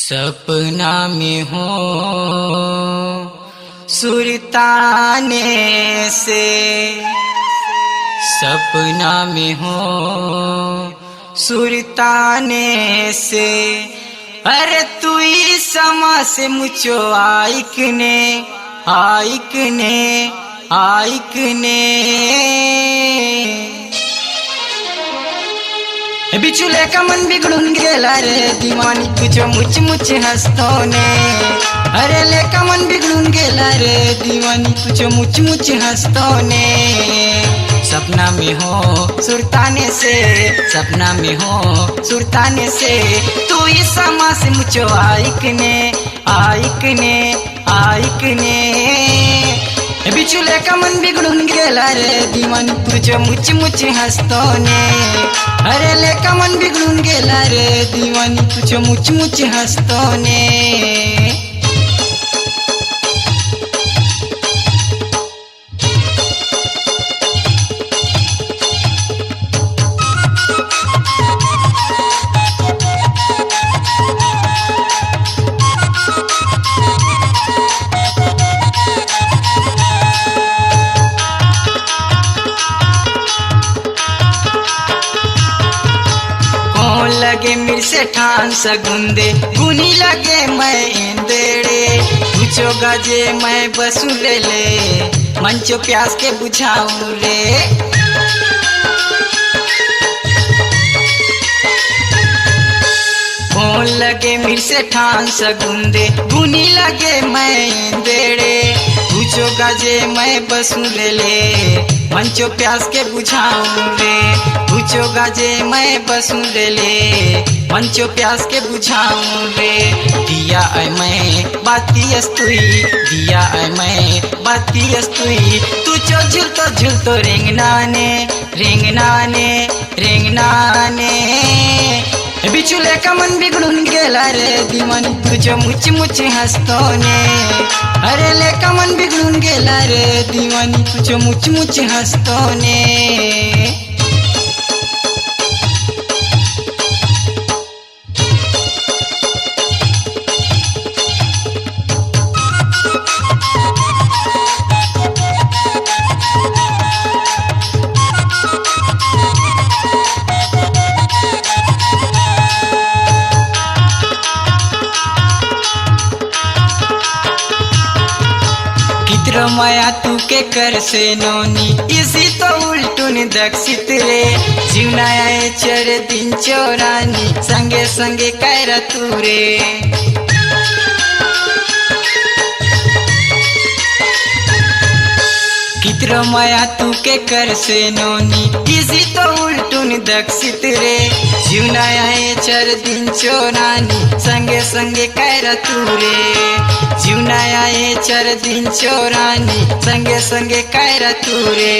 सपना में हो सुरताने से, सपना में हो सुरताने से, अरे तू ही समा से मुझो आइकने आइकने आइकने। बिचुले का मन बिगड़ून गेला रे दीवानी तुझो मुच मुच हंसतोने। अरे ले का मन बिगड़ून गेला रे दीवानी तुझो मुच मुच हंसतोने। सपना में हो सुरताने से, सपना में हो सुरताने से, तू ही समा से मुझो आइकने आइकने आइकने। बिचुले का मन बिगड़ून गेला रे दीवानी तुझो मुच मुच हंसतोने। अरे ले का मन बिगड़ून गेला रे दीवानी तुझो मुच मुच हंसतोने। लगे मिर से ठान सगुंदे गुनी लगे मैं इंदेड़े। पूछो गजे मैं बसु ले ले मंचो प्यास के बुझाऊं रे। फोन लगे मिर से ठान सगुंदे गुनी लगे मैं इंदेड़े। पूछो गजे मैं बसु ले ले मंचो प्यास के बुझाऊं रे। पूछो गाजे मैं बसू ले ले मंचो प्यास के बुझाऊं रे। दिया ऐ मैं बाती अस्तुई, दिया ऐ मैं बाती अस्तुई, तू जो झुलतो रेंगनाने रेंगनाने रेंगनाने। बिचुले का मन बिगड़ून गेला रे दीवानी तुझो मुच मुच हंसतोने। अरे ले का मन बिगड़ून गेला रे दीवानी तुझो मुच मुच हंसतोने। माया तू के कर से नोनी इसी तो उल्टून दक्षित रे। जीवनाया चर दिन चौरानी संगे संगे कैरा तू रे। कितरो माया तू के कर से नोनी इसी तो उल्टून दक्षित रे। जीवनाया चर दिन चौरानी संगे संगे कैरा तू रे। जीवनाया चर दिन चौरानी संगे संगे कैरा तू रे।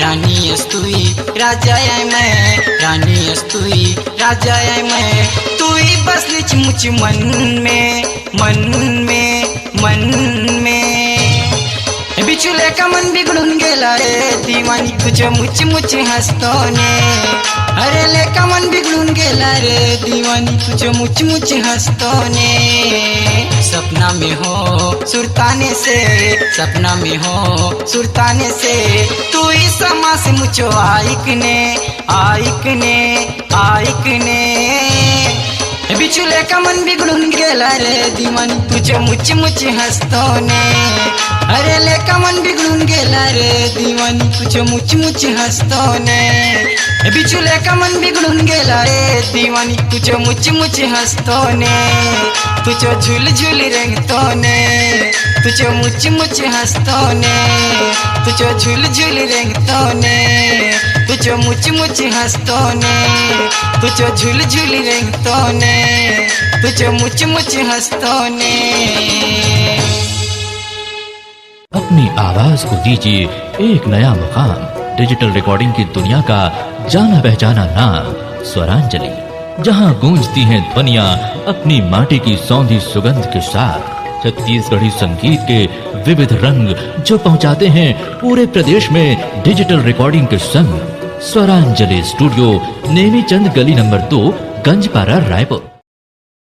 रानी अस्तुई राजा मैं, रानी अस्तुई राजा मैं, तू ही बसलिच मुझ मन में मन में मन में। बिचुले का मन बिगड़ून गेला रे दीवानी तुझो मुच मुच हंसतोने। अरे ले का मन बिगड़ून गेला रे दीवानी तुझो मुच मुच हंसतोने। सपना में हो सुरताने से, सपना में हो सुरताने से, तू ही समा से मुझो आइकने आइकने आइकने। बिचुले का मन बिगड़ून गेला रे दीवानी तुझो मुच मुच हंसतोने। अरे ले का मन बिगड़ून गेला रे दीवानी तुझो मुच मुच हंसतोने। बिचुले का मन बिगड़ून गेला रे दीवानी तुझो मुच मुच हंसतोने। तुझो झूल झूल रेंगतोने, तुझो मुच मुच हंसतोने। तुझो झूल झूल रेंगतोने, तुझो मुच मुच हंसतोने। तुझो झूल झूल रेंगतोने, तुझो मुच मुच हंसतोने। अपनी आवाज को दीजिए एक नया मुकाम। डिजिटल रिकॉर्डिंग की दुनिया का जाना पहचाना नाम स्वरांजलि, जहां गूंजती हैं ध्वनियां अपनी माटी की सौंधी सुगंध के साथ। छत्तीसगढ़ी संगीत के विविध रंग जो पहुंचाते हैं पूरे प्रदेश में डिजिटल रिकॉर्डिंग के संग। स्वरांजलि स्टूडियो, नेमीचंद गली नंबर 2, गंजपारा, रायपुर।